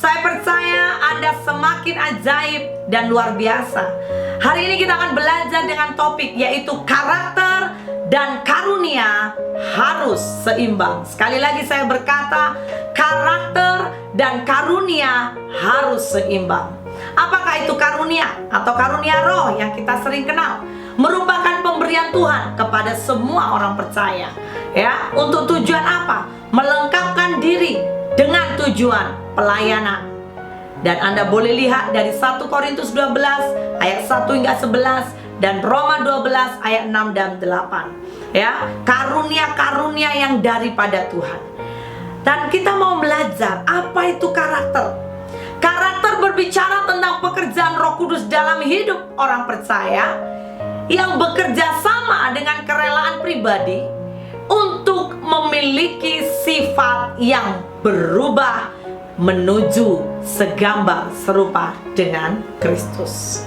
Saya percaya Anda semakin ajaib dan luar biasa. Hari ini kita akan belajar dengan topik yaitu karakter dan karunia harus seimbang. Sekali lagi saya berkata, karakter dan karunia harus seimbang. Apakah itu karunia atau karunia roh yang kita sering kenal? Merupakan pemberian Tuhan kepada semua orang percaya. Ya, untuk tujuan apa? Melengkapkan diri dengan tujuan pelayanan. Dan Anda boleh lihat dari 1 Korintus 12 ayat 1 hingga 11 dan Roma 12 ayat 6 dan 8. Ya, karunia-karunia yang daripada Tuhan. Dan kita mau belajar apa itu karakter. Karakter berbicara tentang pekerjaan Roh Kudus dalam hidup orang percaya yang bekerja sama dengan kerelaan pribadi untuk memiliki sifat yang berubah menuju segambar serupa dengan Kristus.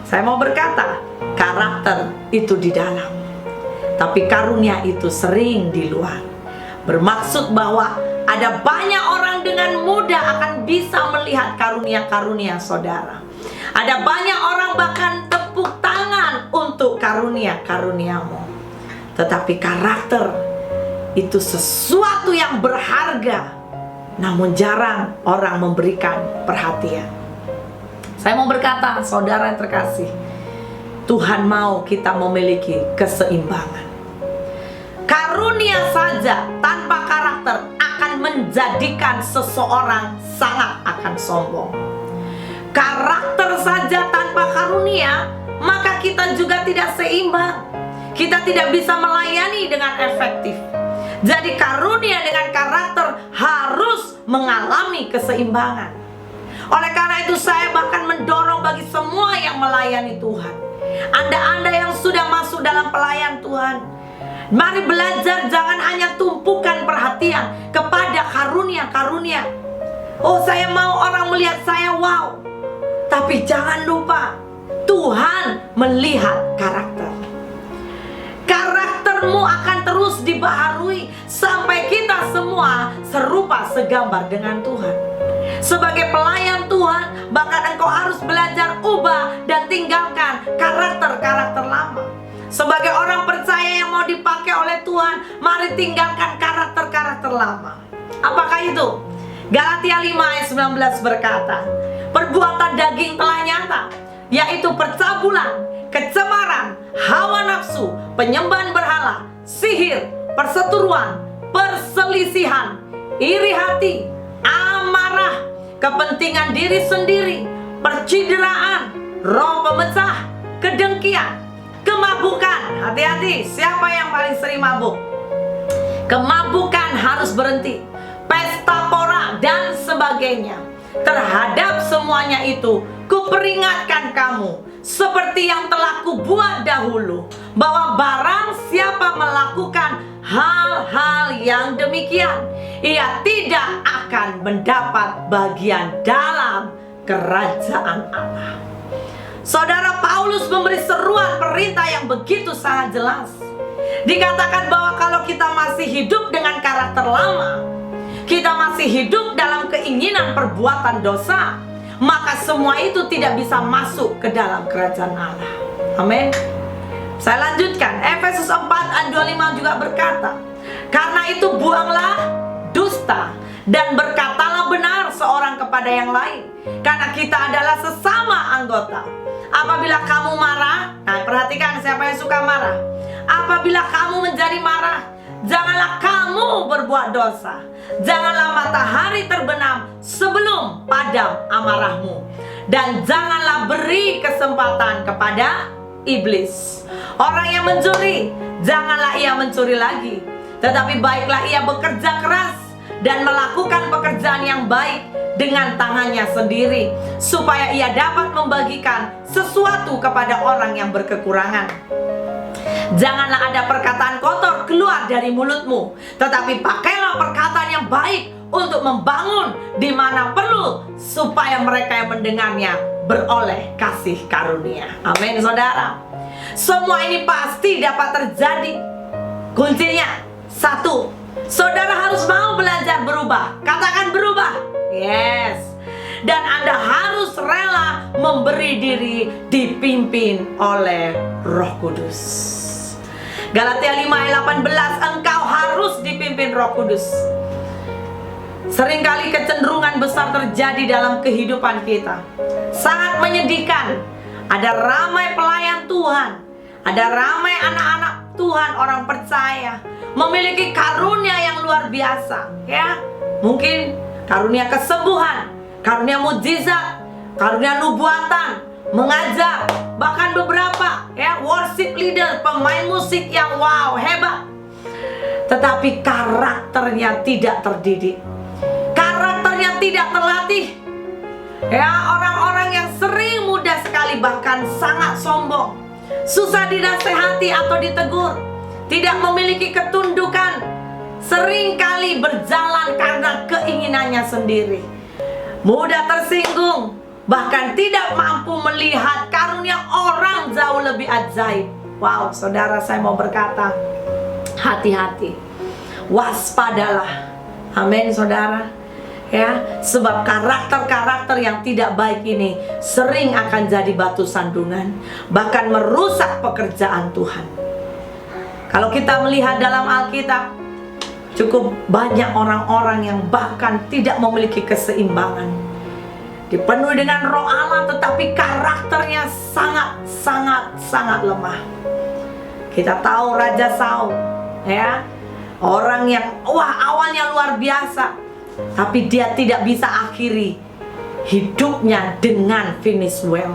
Saya mau berkata, karakter itu di dalam, tapi karunia itu sering di luar. Bermaksud bahwa ada banyak orang dengan mudah akan bisa melihat karunia-karunia saudara. Ada banyak orang bahkan tepuk tangan untuk karunia-karuniamu. Tetapi karakter itu sesuatu yang berharga, namun jarang orang memberikan perhatian. Saya mau berkata, saudara yang terkasih, Tuhan mau kita memiliki keseimbangan. Karunia saja tanpa karakter akan menjadikan seseorang sangat akan sombong. Karakter saja tanpa karunia, maka kita juga tidak seimbang. Kita tidak bisa melayani dengan efektif. Jadi karunia dengan karakter harus mengalami keseimbangan. Oleh karena itu saya bahkan mendorong bagi semua yang melayani Tuhan. Anda yang sudah masuk dalam pelayan Tuhan, mari belajar jangan hanya tumpukan perhatian kepada karunia-karunia. Oh, saya mau orang melihat saya, wow. Tapi jangan lupa, Tuhan melihat karakter. Karaktermu akan terus dibaharui sampai kita semua serupa segambar dengan Tuhan. Sebagai pelayan Tuhan, bahkan engkau harus belajar ubah dan tinggalkan karakter-karakter lama. Sebagai orang percaya yang mau dipakai oleh Tuhan, mari tinggalkan karakter-karakter lama. Apakah itu? Galatia 5 ayat 19 berkata, perbuatan daging telah nyata, yaitu percabulan, kecemaran, hawa nafsu, penyembahan berhala, sihir, perseteruan, perselisihan, iri hati, amarah, kepentingan diri sendiri, percideraan, roh pemecah, kedengkian, kemabukan. Hati-hati, siapa yang paling sering mabuk? Kemabukan harus berhenti. Pesta pora dan sebagainya. Terhadap semuanya itu, kuperingatkan kamu, seperti yang telah kubuat dahulu, bahwa barang siapa melakukan hal-hal yang demikian, ia tidak akan mendapat bagian dalam kerajaan Allah. Saudara, Paulus memberi seruan perintah yang begitu sangat jelas. Dikatakan bahwa kalau kita masih hidup dengan karakter lama, kita masih hidup dalam keinginan perbuatan dosa, maka semua itu tidak bisa masuk ke dalam kerajaan Allah. Amin. Saya lanjutkan, Efesus 4 ayat 25 juga berkata, karena itu buanglah dusta dan berkatalah benar seorang kepada yang lain, karena kita adalah sesama anggota. Apabila kamu marah, nah perhatikan siapa yang suka marah. Apabila kamu menjadi marah, janganlah kamu berbuat dosa. Janganlah matahari terbenam sebelum padam amarahmu, dan janganlah beri kesempatan kepada iblis. Orang yang mencuri, janganlah ia mencuri lagi, tetapi baiklah ia bekerja keras dan melakukan pekerjaan yang baik dengan tangannya sendiri, supaya ia dapat membagikan sesuatu kepada orang yang berkekurangan. Janganlah ada perkataan kotor keluar dari mulutmu, tetapi pakailah perkataan yang baik untuk membangun di mana perlu, supaya mereka yang mendengarnya beroleh kasih karunia. Amin, saudara. Semua ini pasti dapat terjadi. Kuncinya satu, saudara harus mau belajar berubah. Katakan berubah. Yes. dan Anda harus rela memberi diri dipimpin oleh Roh Kudus. Galatia 5 ayat 18, engkau harus dipimpin Roh Kudus. Seringkali kecenderungan besar terjadi dalam kehidupan kita. Sangat menyedihkan. Ada ramai pelayan Tuhan, ada ramai anak-anak Tuhan, orang percaya, memiliki karunia yang luar biasa, ya. Mungkin karunia kesembuhan, karunia mukjizat, karunia nubuatan, mengajar, bahkan beberapa ya worship leader, pemain musik yang wow, hebat. Tetapi karakternya tidak terdidik. Karakternya tidak terlatih. Ya, orang-orang yang sering mudah sekali bahkan sangat sombong, susah dinasehati atau ditegur, tidak memiliki ketundukan, seringkali berjalan karena keinginannya sendiri, mudah tersinggung, bahkan tidak mampu melihat karunia orang jauh lebih ajaib. Wow, saudara, saya mau berkata, hati-hati, waspadalah. Amin, saudara. Ya, sebab karakter-karakter yang tidak baik ini sering akan jadi batu sandungan, bahkan merusak pekerjaan Tuhan. Kalau kita melihat dalam Alkitab, cukup banyak orang-orang yang bahkan tidak memiliki keseimbangan, dipenuhi dengan Roh Allah tetapi karakternya sangat lemah. Kita tahu Raja Saul, ya, orang yang awalnya luar biasa, tapi dia tidak bisa akhiri hidupnya dengan finish well.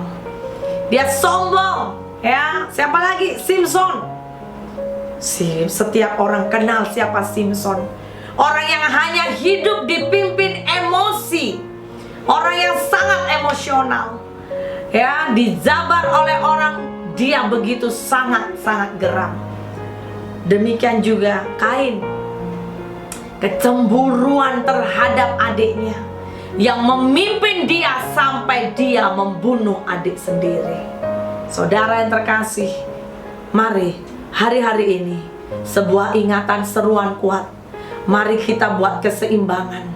Dia sombong, ya. Siapa lagi? Simpson. Setiap orang kenal siapa Simpson. Orang yang hanya hidup dipimpin emosi, orang yang sangat emosional, ya, dijabar oleh orang, dia begitu sangat geram. Demikian juga Kain, kecemburuan terhadap adiknya yang memimpin dia sampai dia membunuh adik sendiri. Saudara yang terkasih, mari hari-hari ini sebuah ingatan seruan kuat. Mari kita buat keseimbangan.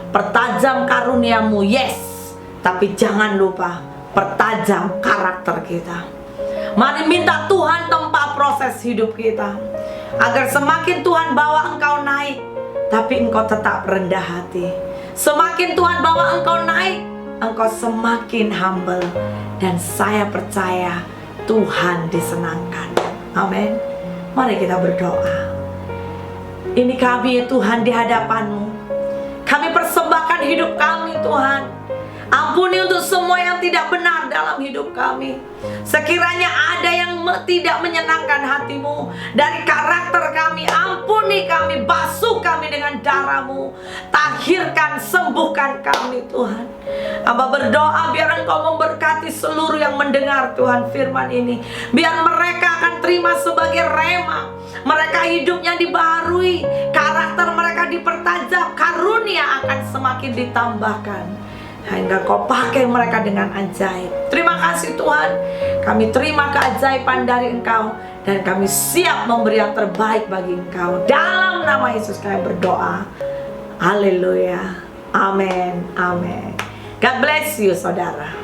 Pertajam karuniamu, yes, tapi jangan lupa pertajam karakter kita. Mari minta Tuhan tempat proses hidup kita, agar semakin Tuhan bawa engkau naik, tapi engkau tetap rendah hati. Semakin Tuhan bawa engkau naik, engkau semakin humble. Dan saya percaya Tuhan disenangkan. Amin. Mari kita berdoa. Ini kami ya Tuhan di hadapan-Mu. Kami persembahkan hidup kami Tuhan. Ampuni untuk semua yang tidak benar dalam hidup kami. Sekiranya ada yang tidak menyenangkan hati-Mu dari karakter kami, ampuni kami, basuh kami dengan darah-Mu. Tahirkan, sembuhkan kami Tuhan. Hamba berdoa biar Engkau memberkati seluruh yang mendengar Tuhan firman ini. Biar mereka akan terima sebagai rema. Mereka hidupnya dibaharui, karakter mereka dipertajam, karunia akan semakin ditambahkan, hingga Kau pakai mereka dengan ajaib. Terima kasih Tuhan. Kami terima keajaiban dari Engkau, dan kami siap memberi yang terbaik bagi Engkau. Dalam nama Yesus kami berdoa. Haleluya. Amin. Amin. God bless you, saudara.